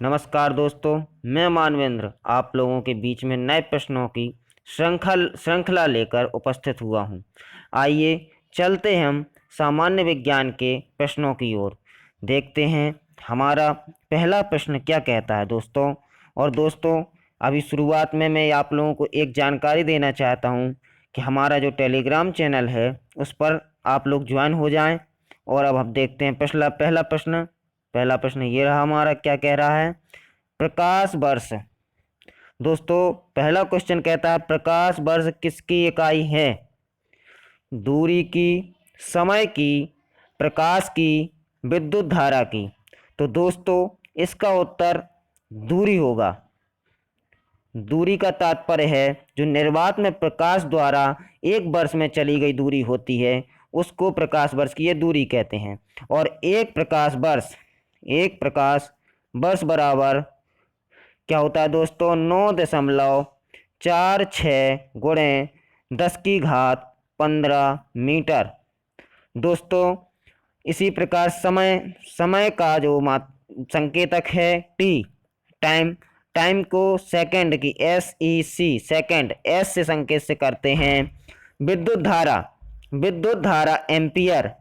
नमस्कार दोस्तों, मैं मानवेंद्र आप लोगों के बीच में नए प्रश्नों की श्रृंखला लेकर उपस्थित हुआ हूँ। आइए चलते हम सामान्य विज्ञान के प्रश्नों की ओर। देखते हैं हमारा पहला प्रश्न क्या कहता है दोस्तों। और दोस्तों, अभी शुरुआत में मैं आप लोगों को एक जानकारी देना चाहता हूँ कि हमारा जो टेलीग्राम चैनल है उस पर आप लोग ज्वाइन हो जाएं। और अब हम देखते हैं पहला प्रश्न ये रहा हमारा, क्या कह रहा है? प्रकाश वर्ष। दोस्तों, पहला क्वेश्चन कहता है प्रकाश वर्ष किसकी इकाई है? दूरी की, समय की, प्रकाश की, विद्युत धारा की। तो दोस्तों, इसका उत्तर दूरी होगा। दूरी का तात्पर्य है जो निर्वात में प्रकाश द्वारा एक वर्ष में चली गई दूरी होती है उसको प्रकाश वर्ष की ये दूरी कहते हैं। और एक प्रकाश वर्ष बराबर क्या होता है दोस्तों? 9.46 गुणे 10⁻15 मीटर। दोस्तों, इसी प्रकार समय का जो संकेतक है टी, टाइम को सेकंड की SEC सेकंड एस से संकेत से करते हैं। विद्युत धारा एम्पियर,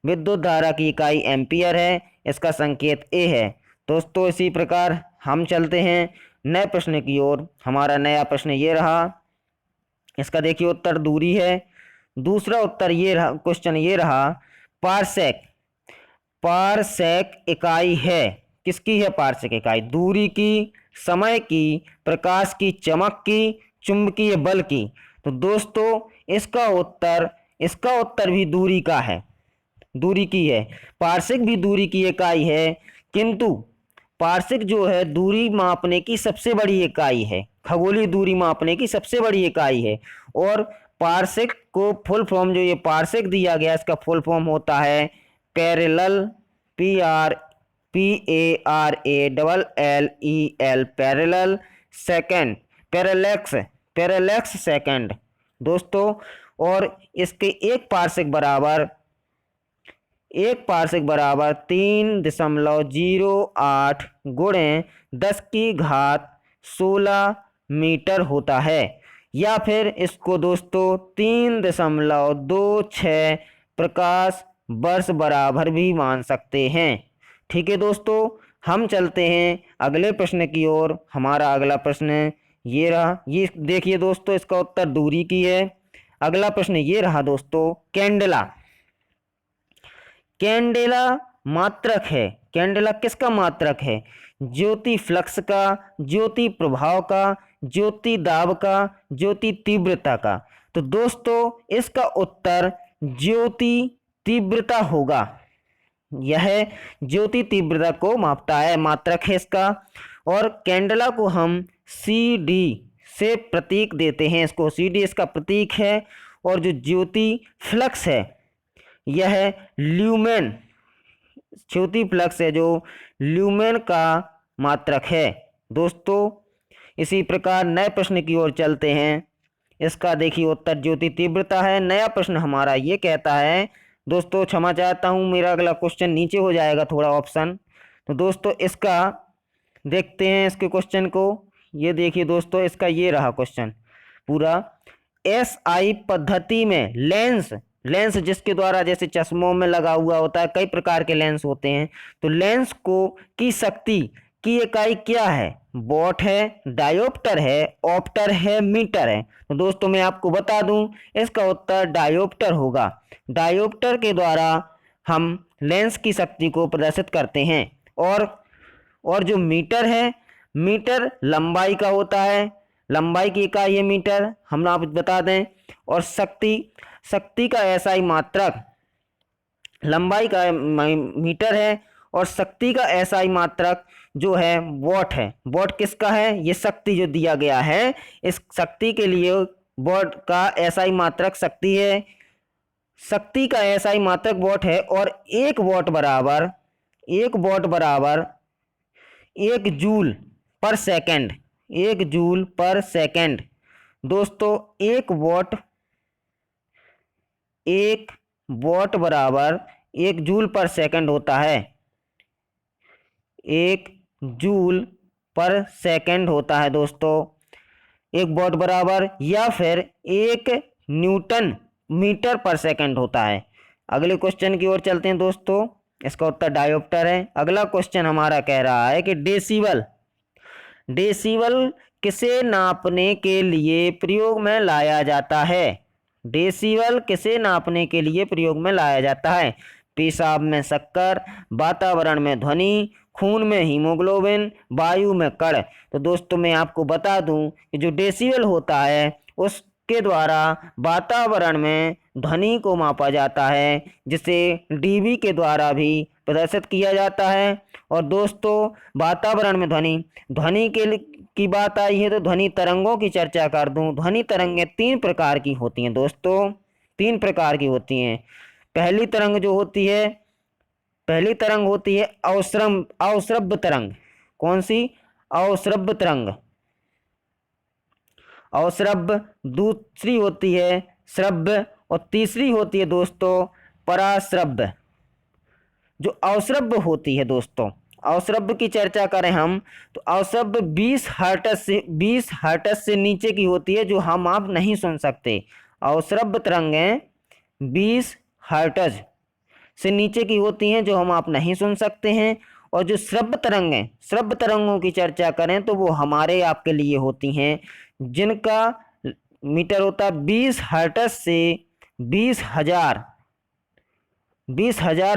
विद्युत धारा की इकाई एम्पियर है, इसका संकेत ए है। दोस्तों, इसी प्रकार हम चलते हैं नए प्रश्न की ओर। हमारा नया प्रश्न ये रहा, इसका देखिए उत्तर दूरी है। दूसरा उत्तर ये रहा, क्वेश्चन ये रहा, पारसेक। पारसेक इकाई है, किसकी है पारसेक इकाई? दूरी की, समय की, प्रकाश की चमक की, चुंबकीय बल की। तो दोस्तों, इसका उत्तर भी दूरी का है, दूरी की है। पारसेक भी दूरी की इकाई है, किंतु पारसेक जो है दूरी मापने की सबसे बड़ी इकाई है, खगोलीय दूरी मापने की सबसे बड़ी इकाई है। और पारसेक को फुल फॉर्म जो ये पारसेक दिया गया इसका फुल फॉर्म होता है parallel, PARALLEL, parallel second, parallax second दोस्तों। और इसके एक पारसेक बराबर 3.08 गुणे 10⁻16 मीटर होता है। या फिर इसको दोस्तों 3.26 प्रकाश वर्ष बराबर भी मान सकते हैं। ठीक है दोस्तों, हम चलते हैं अगले प्रश्न की ओर। हमारा अगला प्रश्न ये रहा, ये देखिए दोस्तों, इसका उत्तर दूरी की है। अगला प्रश्न ये रहा दोस्तों, कैंडेला मात्रक है। कैंडेला किसका मात्रक है? ज्योति फ्लक्स का, ज्योति प्रभाव का, ज्योति दाब का, ज्योति तीव्रता का। तो दोस्तों, इसका उत्तर ज्योति तीव्रता होगा। यह ज्योति तीव्रता को मापता है, मात्रक है इसका। और कैंडेला को हम CD से प्रतीक देते हैं, इसको CD इसका प्रतीक है। और जो ज्योति फ्लक्स है यह ल्यूमेन, ज्योति फ्लक्स है जो ल्यूमेन का मात्रक है दोस्तों। इसी प्रकार नए प्रश्न की ओर चलते हैं। इसका देखिए उत्तर ज्योति तीव्रता है। नया प्रश्न हमारा ये कहता है दोस्तों, क्षमा चाहता हूँ, मेरा अगला क्वेश्चन नीचे हो जाएगा थोड़ा ऑप्शन। तो दोस्तों, इसका देखते हैं इसके क्वेश्चन को। ये देखिए दोस्तों, इसका ये रहा क्वेश्चन पूरा। SI पद्धति में लेंस जिसके द्वारा जैसे चश्मों में लगा हुआ होता है, कई प्रकार के लेंस होते हैं। तो लेंस को की शक्ति की इकाई क्या है? वॉट है, डायोप्टर है, ऑप्टर है, मीटर है। तो दोस्तों, मैं आपको बता दूं, इसका उत्तर डायोप्टर होगा। डायोप्टर के द्वारा हम लेंस की शक्ति को प्रदर्शित करते हैं। और जो मीटर है, मीटर लंबाई का होता है, लंबाई की इकाई है मीटर, हम आप बता दें। और शक्ति का SI मात्रक, लंबाई का मीटर है और शक्ति का SI मात्रक जो है वॉट है। वॉट किसका है? ये शक्ति जो दिया गया है, इस शक्ति के लिए वॉट का SI मात्रक शक्ति है, शक्ति का SI मात्रक वॉट है। और एक वॉट बराबर 1 जूल पर सेकंड, 1 जूल पर सेकंड। दोस्तों, 1 वॉट बराबर 1 जूल पर सेकंड होता है। 1 जूल पर सेकंड होता है दोस्तों, 1 वॉट बराबर, या फिर 1 न्यूटन मीटर पर सेकंड होता है। अगले क्वेश्चन की ओर चलते हैं दोस्तों, इसका उत्तर डायोप्टर है। अगला क्वेश्चन हमारा कह रहा है कि डेसिबल, डेसिबल किसे नापने के लिए प्रयोग में लाया जाता है? डेसिबल किसे नापने के लिए प्रयोग में लाया जाता है? पेशाब में शक्कर, वातावरण में ध्वनि, खून में हीमोग्लोबिन, वायु में कण। तो दोस्तों मैं आपको बता दूं कि जो डेसिबल होता है उसके द्वारा वातावरण में ध्वनि को मापा जाता है, जिसे डीबी के द्वारा भी प्रदर्शित किया जाता है। और दोस्तों वातावरण में ध्वनि, ध्वनि की बात आई है तो ध्वनि तरंगों की चर्चा कर दूं। ध्वनि तरंगें 3 प्रकार की होती हैं दोस्तों, 3 प्रकार की होती हैं। पहली तरंग जो होती है, पहली तरंग होती है अवश्रव्य तरंग। कौन सी? अवश्रव्य तरंग, अवश्रव्य। दूसरी होती है श्रव्य, और तीसरी होती है दोस्तों पराश्रव्य। जो अवश्रव्य होती है दोस्तों, अवश्रव्य की चर्चा करें हम तो अवश्रव्य 20 हर्ट्ज से नीचे की होती है, जो हम आप नहीं सुन सकते। अवश्रव्य तरंगें 20 हर्ट्ज से नीचे की होती हैं, जो हम आप नहीं सुन सकते हैं। और जो श्रव्य तरंगें, श्रव्य तरंगों की चर्चा करें तो वो हमारे आपके लिए होती हैं, जिनका मीटर होता है 20 हर्ट्ज से 20,000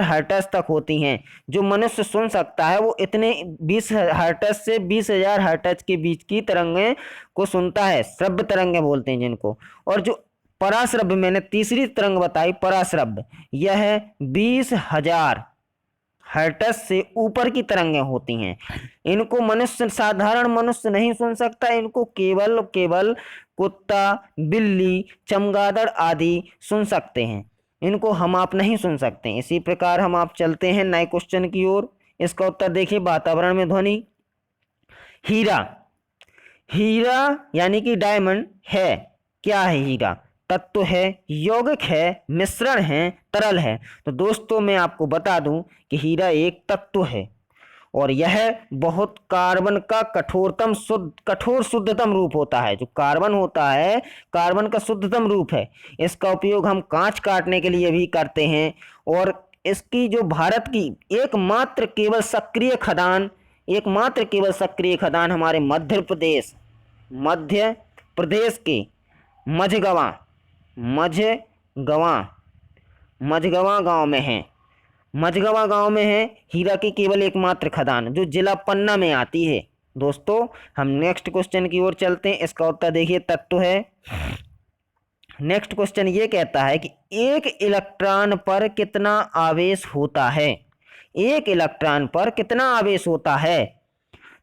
हर्ट्ज तक होती हैं। जो मनुष्य सुन सकता है वो इतने 20 हर्ट्ज से 20,000 हर्ट्ज के बीच की तरंगें को सुनता है, श्रव्य तरंगें बोलते हैं जिनको। और जो पराश्रव्य, मैंने तीसरी तरंग बताई पराश्रव्य, यह 20,000 हर्ट्ज से ऊपर की तरंगें होती हैं। इनको मनुष्य, साधारण मनुष्य नहीं सुन सकता, इनको केवल कुत्ता, बिल्ली, चमगादड़ आदि सुन सकते हैं, इनको हम आप नहीं सुन सकते। इसी प्रकार हम आप चलते हैं नए क्वेश्चन की ओर। इसका उत्तर देखिए, वातावरण में ध्वनि। हीरा, हीरा यानी कि डायमंड है, क्या है हीरा? तत्व है, यौगिक है, मिश्रण है, तरल है। तो दोस्तों मैं आपको बता दूं कि हीरा एक तत्व है, और यह बहुत कार्बन का कठोर शुद्धतम रूप होता है। जो कार्बन होता है, कार्बन का शुद्धतम रूप है। इसका उपयोग हम कांच काटने के लिए भी करते हैं। और इसकी जो भारत की एकमात्र केवल सक्रिय खदान हमारे मध्य प्रदेश के मझगवां गांव में है। मझगवां गांव में है हीरा की केवल एकमात्र खदान, जो जिला पन्ना में आती है। दोस्तों हम नेक्स्ट क्वेश्चन की ओर चलते हैं। इसका उत्तर देखिए, तत्व है। नेक्स्ट क्वेश्चन ये कहता है कि एक इलेक्ट्रॉन पर कितना आवेश होता है? एक इलेक्ट्रॉन पर कितना आवेश होता है?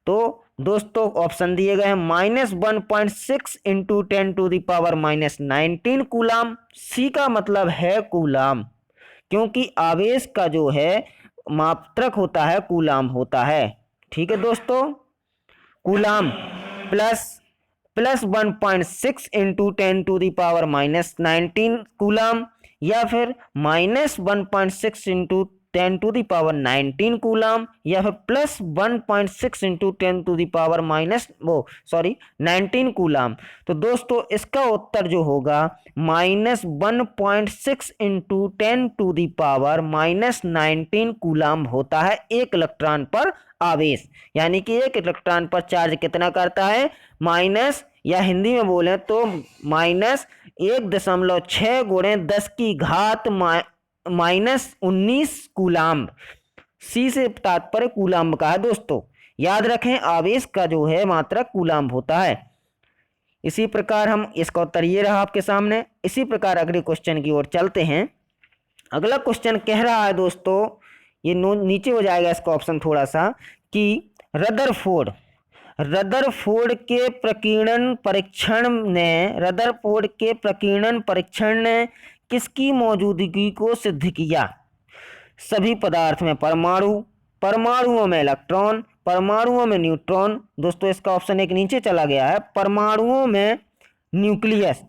तो दोस्तों ऑप्शन दिए गए हैं, -1.6 इंटू 10⁻⁻19 कूलाम। सी का मतलब है कूलाम, क्योंकि आवेश का जो है मात्रक होता है कूलाम होता है। ठीक है दोस्तों, कूलाम प्लस 1.6 इंटू 10⁻⁻19 कूलाम, या फिर -1.6 इंटू 10⁻19 कूलाम, या फिर +1.6 इंटू 10⁻19 कूलाम। तो दोस्तों इसका उत्तर जो होगा -1.6 इंटू 10⁻⁻19 कूलाम होता है एक इलेक्ट्रॉन पर आवेश। यानी कि एक इलेक्ट्रॉन पर चार्ज कितना करता है? माइनस, या हिंदी में बोले तो -1.6 × 10⁻⁻19 कूलाम्ब। सी से तात्पर्य कूलाम्ब का है दोस्तों। याद रखें, आवेश का जो है मात्रक कूलाम्ब होता है। इसी प्रकार हम, इसका उत्तर ये रहा आपके सामने। इसी प्रकार अगले क्वेश्चन की ओर चलते हैं। अगला क्वेश्चन कह रहा है दोस्तों, ये नीचे हो जाएगा इसका ऑप्शन थोड़ा सा, कि रदरफोर्ड के प्रकीर्णन परीक्षण ने किसकी मौजूदगी को सिद्ध किया? सभी पदार्थ में परमाणुओं में इलेक्ट्रॉन, परमाणुओं में न्यूट्रॉन। दोस्तों इसका ऑप्शन एक नीचे चला गया है, परमाणुओं में न्यूक्लियस।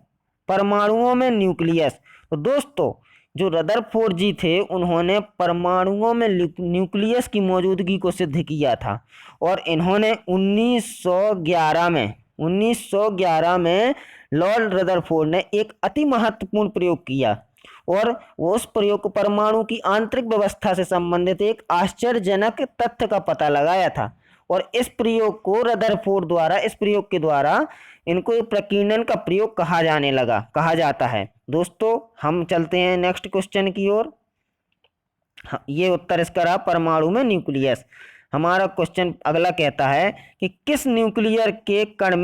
तो दोस्तों जो रदरफोर्ड जी थे उन्होंने परमाणुओं में न्यूक्लियस की मौजूदगी को सिद्ध किया था और इन्होंने 1911 में लॉर्ड रदरफोर्ड ने एक अति महत्वपूर्ण प्रयोग किया और उस प्रयोग को परमाणु की आंतरिक व्यवस्था से संबंधित एक आश्चर्यजनक तथ्य का पता लगाया था और इस प्रयोग को रदरफोर्ड द्वारा इस प्रयोग के द्वारा इनको प्रकीर्णन का प्रयोग कहा जाता है। दोस्तों हम चलते हैं नेक्स्ट क्वेश्चन की ओर। ये उत्तर इसका रहा परमाणु में न्यूक्लियस। हमारा क्वेश्चन अगला कहता है कि किस न्यूक्लियर के कण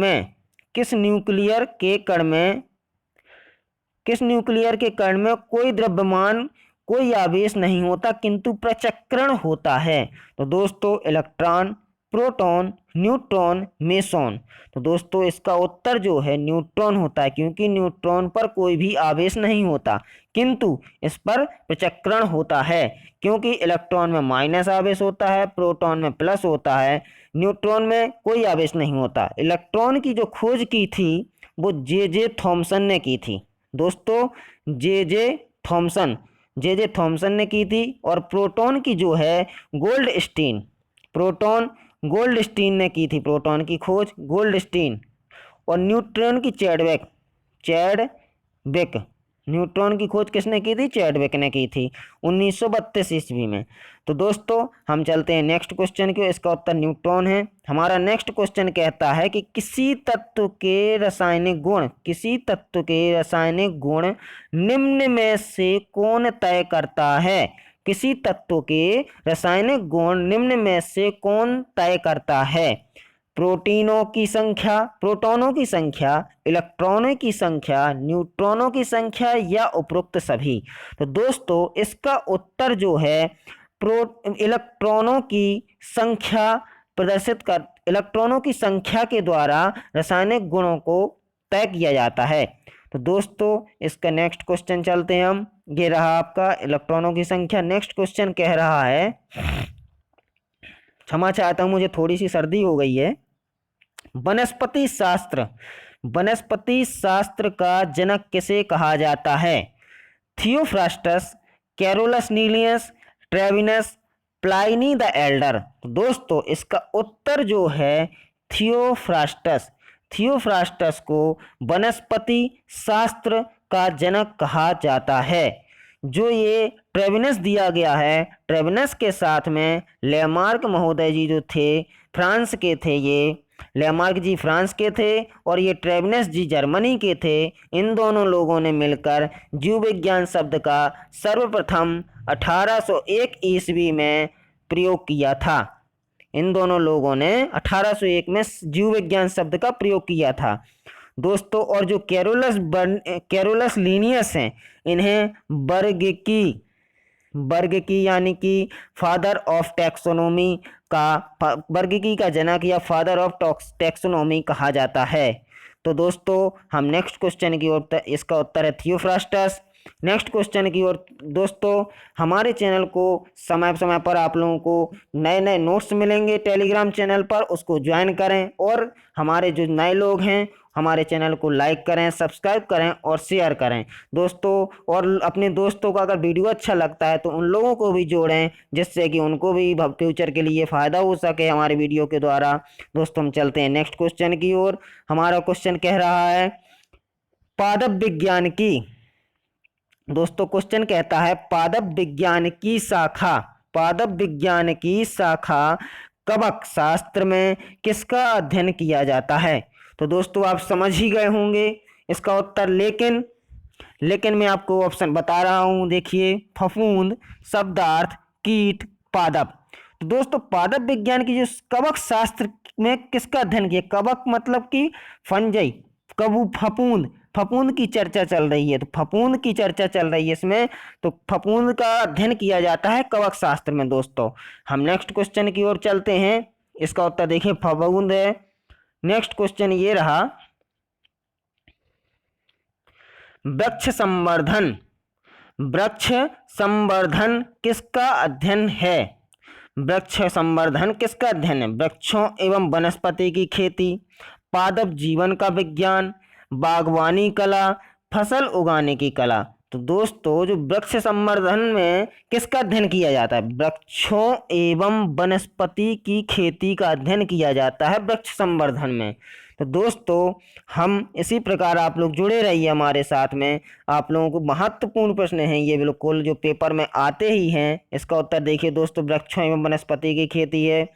में कोई द्रव्यमान कोई आवेश नहीं होता किंतु प्रचक्रण होता है। तो दोस्तों इलेक्ट्रॉन, प्रोटॉन, न्यूट्रॉन, मेसॉन। तो दोस्तों इसका उत्तर जो है न्यूट्रॉन होता है क्योंकि न्यूट्रॉन पर कोई भी आवेश नहीं होता किंतु इस पर प्रचक्रण होता है क्योंकि इलेक्ट्रॉन में माइनस आवेश होता है, प्रोटॉन में प्लस होता है, न्यूट्रॉन में कोई आवेश नहीं होता। इलेक्ट्रॉन की जो खोज की थी वो जे थॉमसन ने की थी। दोस्तों जे थॉमसन ने की थी और प्रोटॉन की जो है गोल्डस्टीन ने की थी प्रोटॉन की खोज, गोल्डस्टीन। और न्यूट्रॉन की चैडविक न्यूट्रॉन की खोज किसने की थी? चैडविक ने की थी 1932 ईस्वी में। तो दोस्तों हम चलते हैं नेक्स्ट क्वेश्चन की। इसका उत्तर न्यूट्रॉन है। हमारा नेक्स्ट क्वेश्चन कहता है कि किसी तत्व के रासायनिक गुण निम्न में से कौन तय करता है? किसी तत्व के रासायनिक गुण निम्न में से कौन तय करता है? प्रोटोनों की संख्या, इलेक्ट्रॉनों की संख्या, न्यूट्रॉनों की संख्या या उपरोक्त सभी। तो दोस्तों इसका उत्तर जो है इलेक्ट्रॉनों की संख्या के द्वारा रासायनिक गुणों को तय किया जाता है। तो दोस्तों इसका नेक्स्ट क्वेश्चन चलते हैं हम। ये रहा आपका इलेक्ट्रॉनों की संख्या। नेक्स्ट क्वेश्चन कह रहा है, क्षमा चाहता हूं मुझे थोड़ी सी सर्दी हो गई है। वनस्पति शास्त्र का जनक किसे कहा जाता है? Theophrastus, Carolus Linnaeus, Treviranus, Pliny the Elder. तो दोस्तों इसका उत्तर जो है थियोफ्रास्टस को वनस्पति शास्त्र का जनक कहा जाता है। जो ये ट्रेविनस दिया गया है, ट्रेविनस के साथ में लेमार्क महोदय जी जो थे फ्रांस के थे, ये लेमार्क जी फ्रांस के थे और ये ट्रेविनस जी जर्मनी के थे। इन दोनों लोगों ने मिलकर जीव विज्ञान शब्द का सर्वप्रथम 1801 ईस्वी में प्रयोग किया था। इन दोनों लोगों ने 1801 में जीव विज्ञान शब्द का प्रयोग किया था दोस्तों। और जो कैरोलस लीनियस हैं, इन्हें वर्गीकी यानी कि फादर ऑफ टैक्सोनॉमी का जनक या फादर ऑफ टैक्सोनॉमी कहा जाता है। तो दोस्तों हम नेक्स्ट क्वेश्चन की ओर, इसका उत्तर है थियोफ्रास्टस। नेक्स्ट क्वेश्चन की ओर दोस्तों, हमारे चैनल को समय समय पर आप लोगों को नए नए नोट्स मिलेंगे टेलीग्राम चैनल पर, उसको ज्वाइन करें और हमारे जो नए लोग हैं हमारे चैनल को लाइक करें, सब्सक्राइब करें और शेयर करें दोस्तों। और अपने दोस्तों को अगर वीडियो अच्छा लगता है तो उन लोगों को भी जोड़ें जिससे कि उनको भी फ्यूचर के लिए फ़ायदा हो सके हमारे वीडियो के द्वारा। दोस्तों हम चलते हैं नेक्स्ट क्वेश्चन की ओर। हमारा क्वेश्चन कह रहा है पादप विज्ञान की। दोस्तों क्वेश्चन कहता है पादप विज्ञान की शाखा कवक शास्त्र में किसका अध्ययन किया जाता है? तो दोस्तों आप समझ ही गए होंगे इसका उत्तर, लेकिन मैं आपको ऑप्शन बता रहा हूं। देखिए, फफूंद, शब्दार्थ, कीट, पादप। तो दोस्तों पादप विज्ञान की जो कवक शास्त्र में किसका अध्ययन किया? कवक मतलब कि फंजई, फफूंद की चर्चा चल रही है, तो फफूंद की चर्चा चल रही है इसमें, तो फफूंद का अध्ययन किया जाता है कवक शास्त्र में। दोस्तों हम नेक्स्ट क्वेश्चन की ओर चलते हैं। इसका उत्तर देखिए फफूंद है। नेक्स्ट क्वेश्चन ये रहा, वृक्ष संवर्धन किसका अध्ययन है? वृक्षों एवं वनस्पति की खेती, पादप जीवन का विज्ञान, बागवानी कला, फसल उगाने की कला। तो दोस्तों जो वृक्ष संवर्धन में किसका अध्ययन किया जाता है? वृक्षों एवं वनस्पति की खेती का अध्ययन किया जाता है वृक्ष संवर्धन में। तो दोस्तों हम इसी प्रकार आप लोग जुड़े रहिए हमारे साथ में। आप लोगों को महत्वपूर्ण प्रश्न हैं ये, बिल्कुल जो पेपर में आते ही हैं। इसका उत्तर देखिए दोस्तों, वृक्षों एवं वनस्पति की खेती है।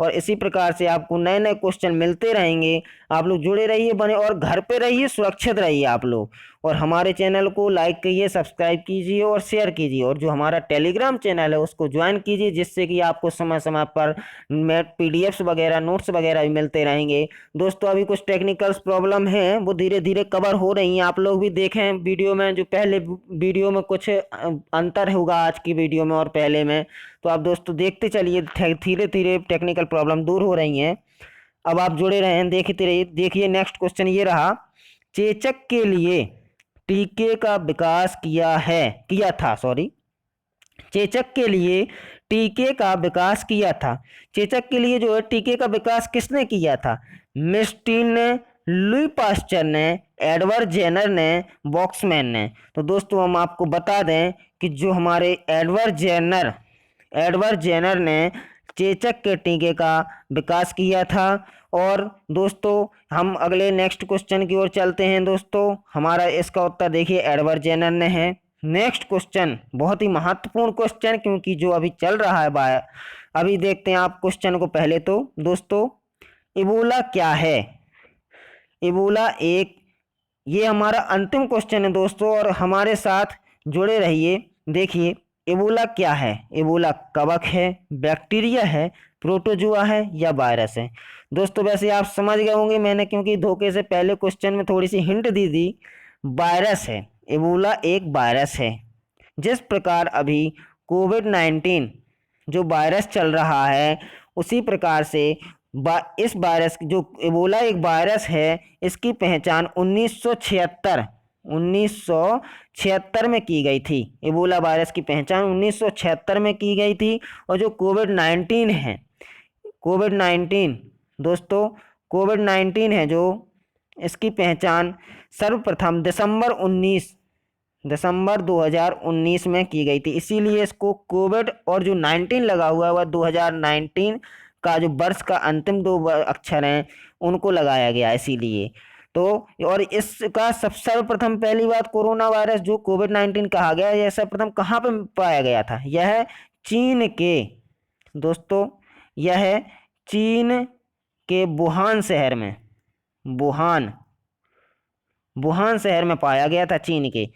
और इसी प्रकार से आपको नए नए क्वेश्चन मिलते रहेंगे। आप लोग जुड़े रहिए, बने और घर पे रहिए, सुरक्षित रहिए आप लोग। और हमारे चैनल को लाइक कीजिए, सब्सक्राइब कीजिए और शेयर कीजिए। और जो हमारा टेलीग्राम चैनल है उसको ज्वाइन कीजिए, जिससे कि आपको समय समय पर पीडीएफ्स वगैरह, नोट्स वगैरह भी मिलते रहेंगे। दोस्तों अभी कुछ टेक्निकल प्रॉब्लम है, वो धीरे धीरे कवर हो रही हैं। आप लोग भी देखें वीडियो में, जो पहले वीडियो में कुछ अंतर होगा आज की वीडियो में और पहले में। तो आप दोस्तों देखते चलिए, धीरे धीरे टेक्निकल प्रॉब्लम दूर हो रही हैं। अब आप जुड़े रहें, देखते रहिए। देखिए नेक्स्ट क्वेश्चन ये रहा, चेचक के लिए टीके का विकास चेचक के लिए टीके का विकास किया था। चेचक के लिए जो है टीके का विकास किसने किया था? मिस्टीन ने, लुई पास्चर ने, एडवर्ड जेनर ने, बॉक्समैन ने। तो दोस्तों हम आपको बता दें कि जो हमारे एडवर्ड जेनर ने चेचक के टीके का विकास किया था। और दोस्तों हम अगले नेक्स्ट क्वेश्चन की ओर चलते हैं। दोस्तों हमारा इसका उत्तर देखिए एडवर्ड जेनर ने है। नेक्स्ट क्वेश्चन बहुत ही महत्वपूर्ण क्वेश्चन, क्योंकि जो अभी चल रहा है अभी देखते हैं आप क्वेश्चन को। पहले तो दोस्तों इबोला क्या है? इबोला ये हमारा अंतिम क्वेश्चन है दोस्तों, और हमारे साथ जुड़े रहिए। देखिए इबोला क्या है? इबोला कवक है, बैक्टीरिया है, प्रोटोजुआ है या वायरस है? दोस्तों वैसे आप समझ गए होंगे, मैंने क्योंकि धोखे से पहले क्वेश्चन में थोड़ी सी हिंट दी थी। वायरस है, इबोला एक वायरस है। जिस प्रकार अभी कोविड-19 जो वायरस चल रहा है, उसी प्रकार से इस वायरस जो इबोला एक वायरस है, इसकी पहचान 1976 में की गई थी। इबोला वायरस की पहचान 1976 में की गई थी। और जो कोविड-19 है, दोस्तों कोविड-19 है जो, इसकी पहचान सर्वप्रथम दिसंबर 2019 में की गई थी। इसीलिए इसको कोविड और जो 19 लगा हुआ है वह 2019 का जो वर्ष का अंतिम 2 अक्षर हैं उनको लगाया गया इसीलिए। तो और इसका सर्वप्रथम पहली बात, कोरोना वायरस जो कोविड-19 कहा गया, यह सर्वप्रथम कहाँ पर पाया गया था? यह चीन के दोस्तों, यह चीन के वुहान शहर में पाया गया था, चीन के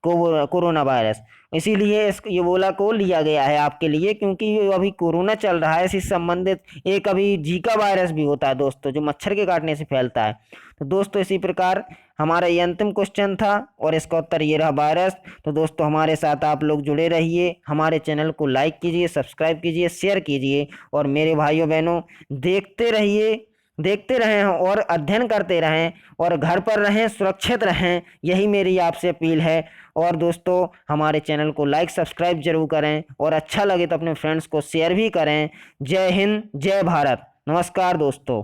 कोरोना वायरस। इसीलिए इस इबोला को लिया गया है आपके लिए, क्योंकि अभी कोरोना चल रहा है। इसी संबंधित एक अभी जीका वायरस भी होता है दोस्तों, जो मच्छर के काटने से फैलता है। तो दोस्तों इसी प्रकार हमारा ये अंतिम क्वेश्चन था और इसका उत्तर ये रहा, वायरस। तो दोस्तों हमारे साथ आप लोग जुड़े रहिए, हमारे चैनल को लाइक कीजिए, सब्सक्राइब कीजिए, शेयर कीजिए। और मेरे भाइयों बहनों देखते रहें और अध्ययन करते रहें और घर पर रहें, सुरक्षित रहें, यही मेरी आपसे अपील है। और दोस्तों हमारे चैनल को लाइक सब्सक्राइब जरूर करें, और अच्छा लगे तो अपने फ्रेंड्स को शेयर भी करें। जय हिंद, जय भारत, नमस्कार दोस्तों।